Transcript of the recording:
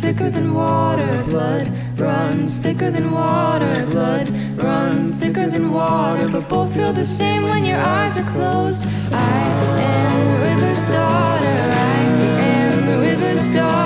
thicker than water. Blood runs thicker than water. Blood runs thicker than water. But both feel the same when your eyes are closed. I am the river's daughter. I am the river's daughter.